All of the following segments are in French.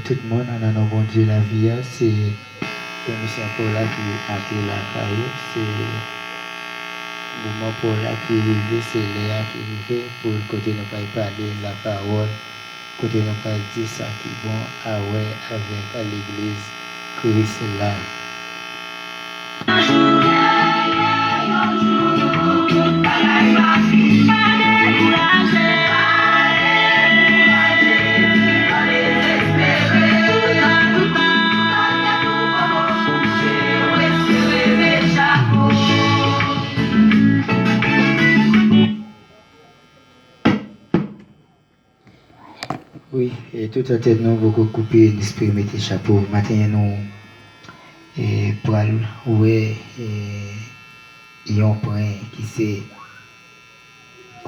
tout le monde, en a bon Dieu la vie, c'est permission pour là qui entre la caillou, c'est le moment pour là qui arrive, c'est Léa qui arrive pour le côté nous pas parler la parole, côté nous pas dire ça qui est bon, ah ouais, avec l'église Christ là. Oui, et tout à tête nous beaucoup coupé l'esprit mettre chapeau. Matin nous et pour ouais et un point qui c'est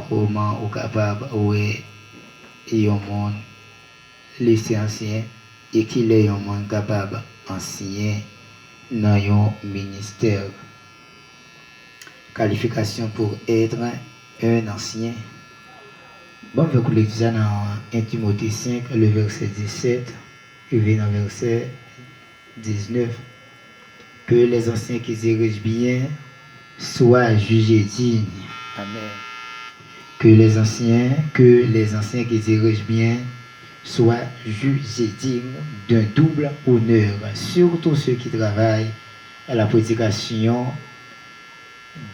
comment on capable ouais et un monde laisser ancien et qu'il est un monde capable ancien dans un ministère. Qualification pour être un ancien. Bon, je vais ça dans 1 Timothée 5, le verset 17, et dans le verset 19. Que les anciens qui dirigent bien soient jugés dignes. Amen. Que les anciens qui dirigent bien soient jugés dignes d'un double honneur, surtout ceux qui travaillent à la prédication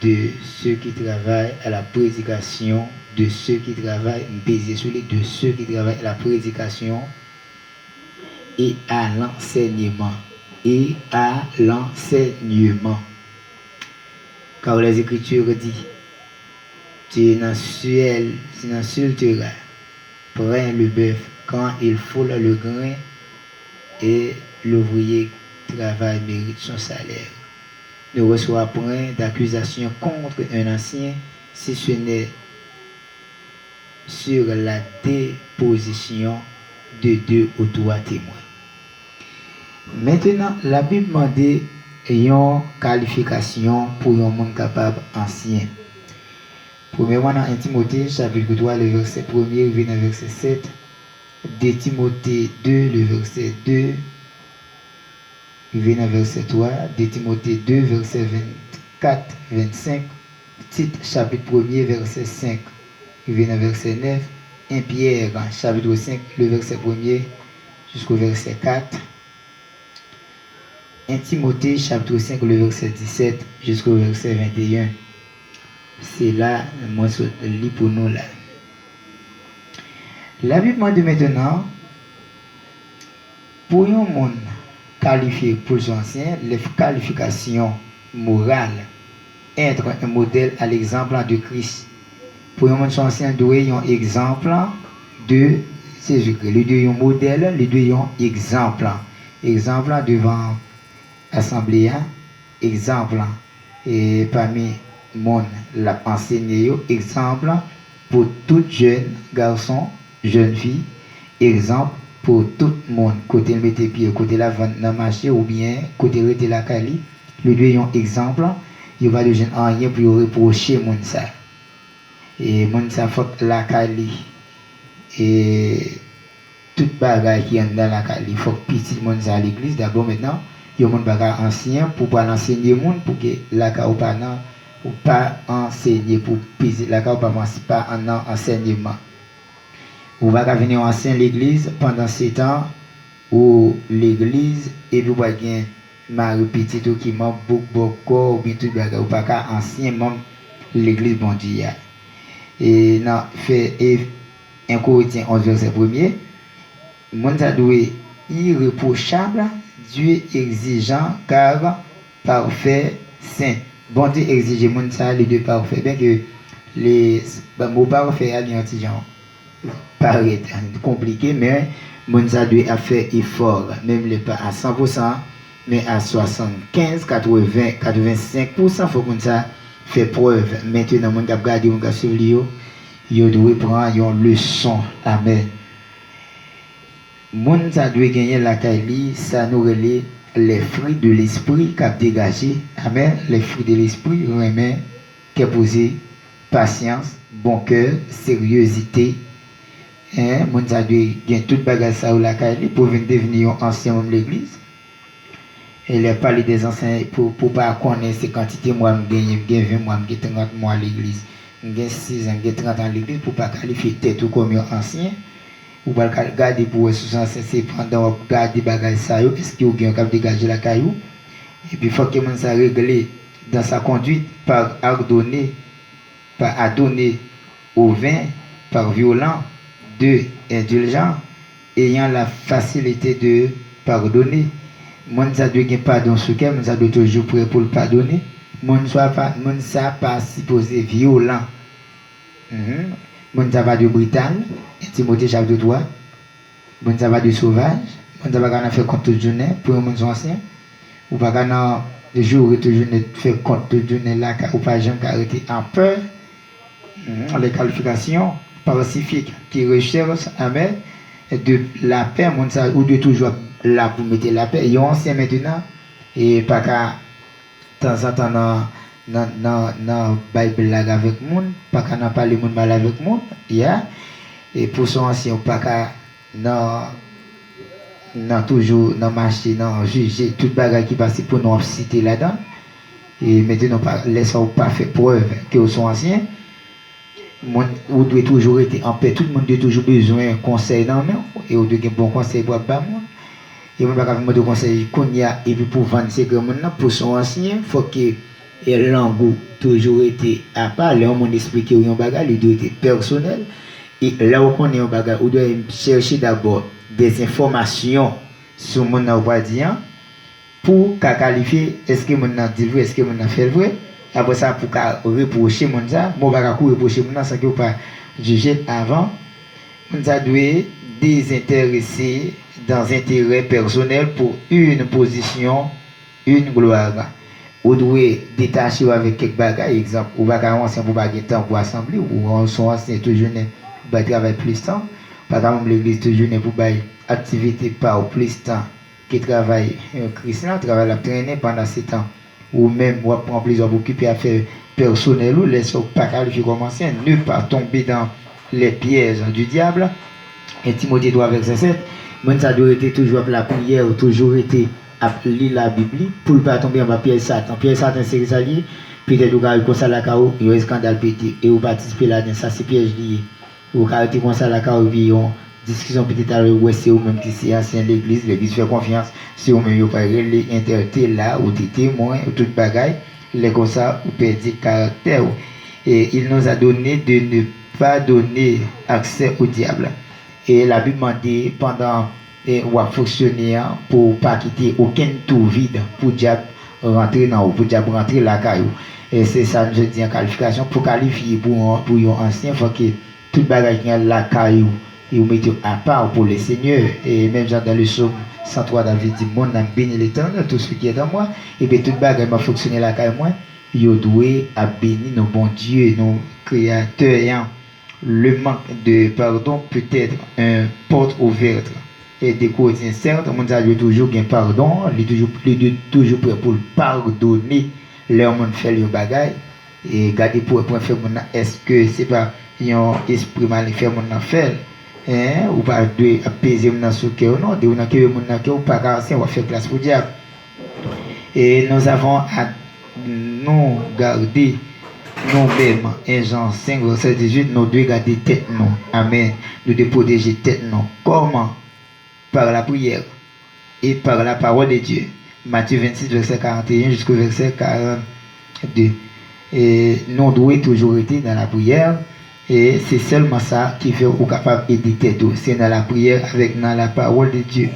de ceux qui travaillent à la prédication de ceux qui travaillent de ceux qui travaillent à la prédication et à l'enseignement car les Écritures disent tu n'insulteras point le bœuf quand il foule le grain et l'ouvrier travaille mérite son salaire. Ne reçoit point d'accusation contre un ancien si ce n'est sur la déposition de 2 ou 3 témoins. Maintenant, la Bible demande une qualification pour un monde capable ancien. Premièrement, dans 1 Timothée, chapitre 3, le verset 1er, vers le verset 7. 2 Timothée 2, le verset 2, vers le verset 3. 2 Timothée 2, verset 24, 25. Tite, chapitre 1er, verset 5. Verset 9, 1 Pierre, chapitre 5, le verset 1er jusqu'au verset 4. 1 Timothée, chapitre 5, le verset 17 jusqu'au verset 21. C'est là, moi, je lis pour nous là. La Bible m'a dit maintenant, pour un monde qualifié pour son ancien, les qualifications morales, être un modèle à l'exemple de Christ. Pour un monde ancien, doit un exemple de Jésus-Christ. Le deux un modèle, le deux un exemple. Exemple devant l'assemblée, exemple et parmi monde l'a enseigné, exemple pour tout jeune garçon, jeune fille, exemple pour tout le monde, côté le mettre pied, côté la vente dans le marché ou bien côté rester la cali, le deux un exemple, il va de jeune en rien pour reprocher monde ça. Et mon ça faut la cali et toute bagaille qui est dans la cali faut petit monde ça à l'église d'abord maintenant il y a mon bagaille ancien pour pas enseigner monde pour que la ca ou pas enseigner pour petit la ca ou pas en enseignement ou va venir ancien l'église pendant 7 ans ou l'église et puis pas gain Marie petit qui m'a beaucoup ou bien tout bagaille ou pas ancien membre l'église bon Dieu. Et non, fait 1 Corinthiens 11 verset 1er, mon ça doit irréprochable, Dieu exigeant car parfait saint. Bon Dieu exige mon ça les deux parfaits, bien que les mots parfaits à l'antigen paraît compliqué, mais mon ça doit faire effort, même les pas à 100%, mais à 75, 80, 85%, faut qu'on ça fait preuve. Maintenant, mon cap garder mon cap suivre yo doit prendre une leçon. Amen. Mon ça doit gagner la caille, ça nous relève les fruits de l'esprit qu'a dégagé. Amen. Les fruits de l'esprit remet qui posé patience, bon cœur, sérieuxité Hein, moun ça doit gagner toute bagage ça ou la caille pour venir devenir un ancien membre de l'église. Et les parler des anciens pour pas connaître ces quantités moi me gagne 20 mois, me 30 mois à l'église. Me 6 ans, me 30 ans à l'église pour pas qualifier tête ou comme ancien. Ou pas garder pour sous ancien c'est pendant garder bagage ça yo, est-ce que vous gagne cap dégager la caillou. Et puis faut que moun ça régler dans sa conduite par ordonner par adonner au vin par violent. 2. Indulgent, ayant la facilité de pardonner. Moun ça doit gagner pardon sur quel, moun ça doit toujours prêt pour le pardonner. Moun ça pas supposé violent. Moun ça va de brutal. Timothée chapitre 3. Moun ça va de sauvage. Moun ça va quand faire compte toute journée pour un monde ancien. Ou pas quand le jour et toujours faire compte toute journée là ou pas jamais arrêter en peur. Les qualifications pacifique qui recherche amen de la paix ou de toujours là pour mettre la paix. Ils ont ancien maintenant et pas qu'à temps en temps dans Bible là avec monde, pas qu'à n'en parler monde mal avec monde, et pour son ancien pas qu'à non toujours dans marché non juger toute bagarre qui passe pour nous citer là-dedans et maintenant pas laissons pas faire preuve que sont anciens. Vous devez toujours être en paix, tout le monde a toujours besoin de conseils dans main et vous devez bon conseil pour pas monde. Et vous ne pouvez pas faire de conseil qu'on y a et puis pour vendre ces grands pour son ancien, il faut que l'angle toujours été à part, là on explique un bagage, il doit être personnel et là où on est un bagage, vous devez chercher d'abord des informations sur mon voisin pour qualifier est-ce que mon a dit vrai, est-ce que mon a fait vrai. Après ça, pour reprocher mon ça, moi je vais reprocher mon sans que vous pas juger avant. Mon ça doit désintéresser dans intérêt personnel pour une position, une gloire. Vous devez détacher avec quelques bagages, exemple, ou pas ancien pour pas temps pour assembler, ou on sont ancien toujours pour travailler plus temps. Par exemple, l'église toujours pour bailler activité par plus temps qui travaille chrétien, travaille la traîner pendant 7 ans. Ou même on prend plaisir à occuper à faire personnel ou laisse pas qualifier comme ancien, ne pas tomber dans les pièges du diable. Et Timothée 3 verset 7, moi ça doit être toujours la prière, toujours été à lire la Bible pour ne pas tomber dans piège Satan. Piège Satan c'est ça lié, peut-être vous avez comme ça la cao, il y a un scandale pété et vous participez là-dedans, ça c'est piège lié. Vous avez comme ça la cao, discussion peut-être à l'ouest, c'est ou même qui c'est ancien l'église fait confiance, c'est ou même vous pas les interter là, ou des témoins, ou toute bagaille, les comme ça, ou perdre caractère. Et il nous a donné de ne pas donner accès au diable. Et la Bible m'a dit pendant ou à fonctionner pour pas quitter aucun tour vide pour diable rentrer dans ou pour diable rentrer la caillou. Et c'est ça je dis en qualification pour qualifier pour un ancien faut que toute bagage la caillou et vous mettez à part pour les seigneurs. Et même dans le psaume 103, David dit mon âme bénit l'Éternel, tout ce qui est dans moi. Et bien toute bagage m'a fonctionné la caille moi. Vous devez à bénir nos bons dieux, nos créateurs. Le manque de pardon peut être une porte ouverte. Et des quotidiens, certes, mon Dieu toujours un pardon, il est toujours prêt pour pardonner leur monde fait le bagage. Et garder pour faire mon est-ce que c'est pas un esprit mal fait mon affaire? Ou pas de apaiser mon sous cœur non de on a que mon cœur ou pas car c'est on va faire place pour diable et nous avons à nous garder nous-mêmes et Jean 5 verset 18 nous devons garder tête nous amen nous devons protéger tête nous comment par la prière et par la parole de Dieu Matthieu 26 verset 41 jusqu'au verset 42 et nous devons toujours être dans la prière. Et c'est seulement ça qui fait vous capable d'éditer tout. C'est dans la prière avec dans la parole de Dieu.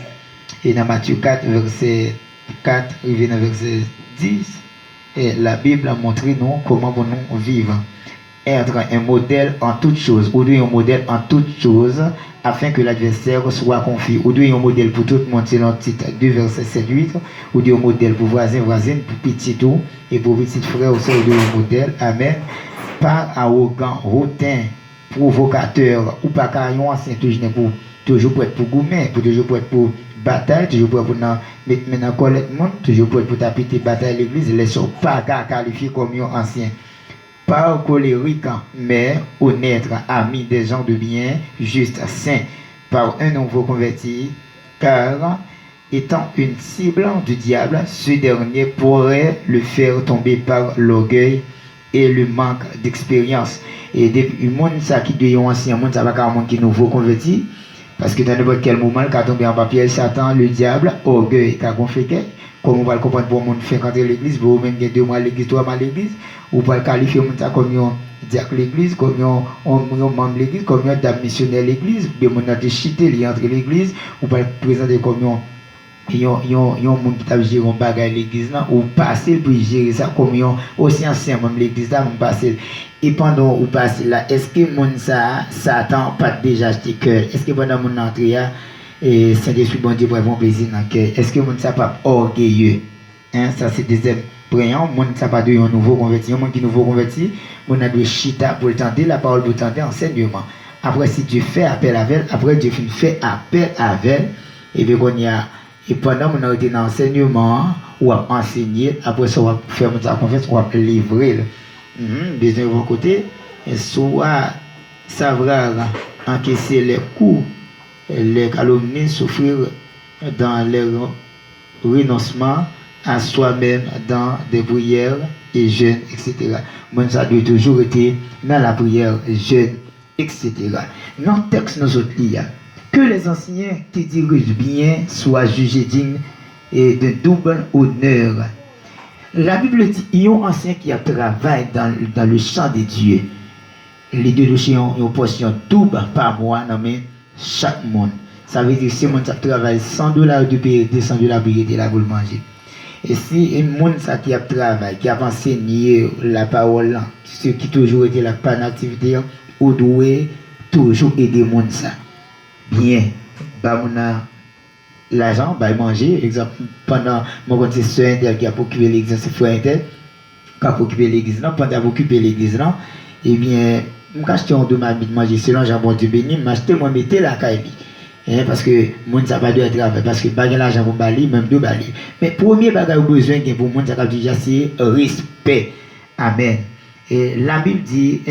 Et dans Matthieu 4, verset 4, arrivé dans verset 10, et la Bible a montré nous comment nous vivre. Être un modèle en toutes choses. Ou un modèle en toutes choses afin que l'adversaire soit confié. Ou un modèle pour tout le monde, c'est dans titre 2, verset 7, 8. Ou un modèle pour voisin, pour petit tout. Et pour petit frère aussi, ou un modèle. Amen. Pas arrogant, hautain, provocateur, ou pas carrément ancien, toujours pour être pour gourmet, toujours pour être pour bataille, toujours pour être mettre maintenant collecte monde, toujours pour être pour taper bataille à l'église, laissons pas qualifier comme un ancien. pas colérique, mais honnête, ami des gens de bien, juste, saint, par un nouveau converti, car étant une cible du diable, ce dernier pourrait le faire tomber par l'orgueil et le manque d'expérience. Et depuis le monde ça qui doit ancien monde ça va pas monde qui nouveau converti parce que dans n'importe quel moment quand tomber en papier Satan le diable orgueil qu'a gonflé comme on va le comprendre pour monde faire rentrer l'église vous même 2 mois l'église 3 mois l'église ou pas le qualifier monde ça comme un diacre l'église comme un membre l'église comme un dame missionnaire l'église bien monde a chité li entre l'église ou pas présenter comme yon moun qui t'a géré un bagage l'église là ou passer pour gérer ça comme yon aussi ancien même l'église là on passer et pendant ou passer là est-ce que moun ça Satan pas déjà acheté cœur est-ce que pendant mon entrée et Saint-Esprit bon Dieu pour avoir plaisir dans cœur est-ce que moun ça pas orgueilleux hein ça c'est des préant moun ça pas de un nouveau converti un monde qui nouveau converti moun a de chita pour tenter la parole pour tenter enseignement après si Dieu fait appel à elle après Dieu fait appel à elle et bien qu'on y a et pendant qu'on a été dans l'enseignement, ou à enseigner, après ça, on va faire sa confiance, on va livrer. Deuxième côté, soit savoir encaisser les coups, les calomnies, souffrir dans les renoncements à soi-même, dans des prières et jeûnes, etc. Moi, ça doit toujours être dans la prière, jeûne, etc. Dans le texte, nous autres, que les anciens qui dirigent bien soient jugés dignes et de double honneur. La Bible dit il y a un ancien qui a travaillé dans le champ de Dieu. Les deux dossiers ont une portion double par mois, nommé chaque monde. Ça veut dire que si mon travaille $100 de payer, $200 payer là pour le manger. Et si un monde qui a travaillé, qui a enseigné la parole, ceux qui toujours été la panne activité, ou doit toujours aider le monde ça. Bien, bah on a l'argent, bah manger, exemple pendant mon compte c'est soeur Intel qui a occupé l'église, c'est frère Intel qui a occupé l'église là, pendant a occupé l'église là, et bien, moi acheter un domaine de manger selon Jean bon Dieu béni, m'acheter moi mettre la caille. Parce que monde ça pas doit travailler parce que pas l'argent pour bali, même deux bali. Mais premier bagage besoin pour monde ça déjà c'est respect. Amen. Et la Bible dit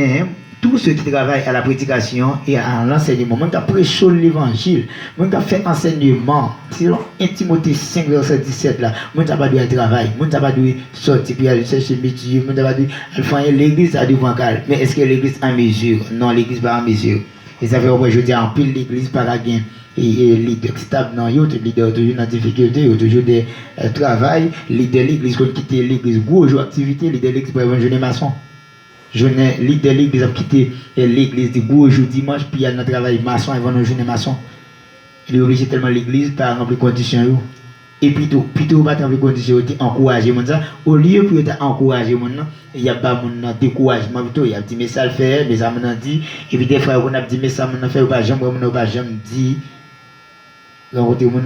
tous ceux qui travaillent à la prédication et à l'enseignement, moi qui prêché l'évangile, moi qui fait enseignement, selon 1 Timothée 5, verset 17 là, moi qui pas dû travailler, moi qui pas dû sortir puis aller chercher métier, moi qui pas dû faire l'église à devant calme. Mais est-ce que l'église en mesure? Non, l'église pas en mesure. Et ça fait au moins je dis en pile l'église par la gain. Et leader stable non yo leader toujours dans difficulté yo toujours des travail leader l'église qui quitte l'église gros jour activité leader l'église pour jeune maçon jeune leader l'église a quitté l'église du gros jour dimanche puis il y a notre travail maçon avant nos journée maçon il est obligé tellement l'église par remplir conditions yo et plutôt pas remplir conditions yo encourager mon ça au lieu pour encourager mon non il y a pas mon découragement plutôt il y a dit mais ça le fait mais ça m'en dit et puis des fois on a dit mais ça m'en fait pas jamais dit rencontrer mon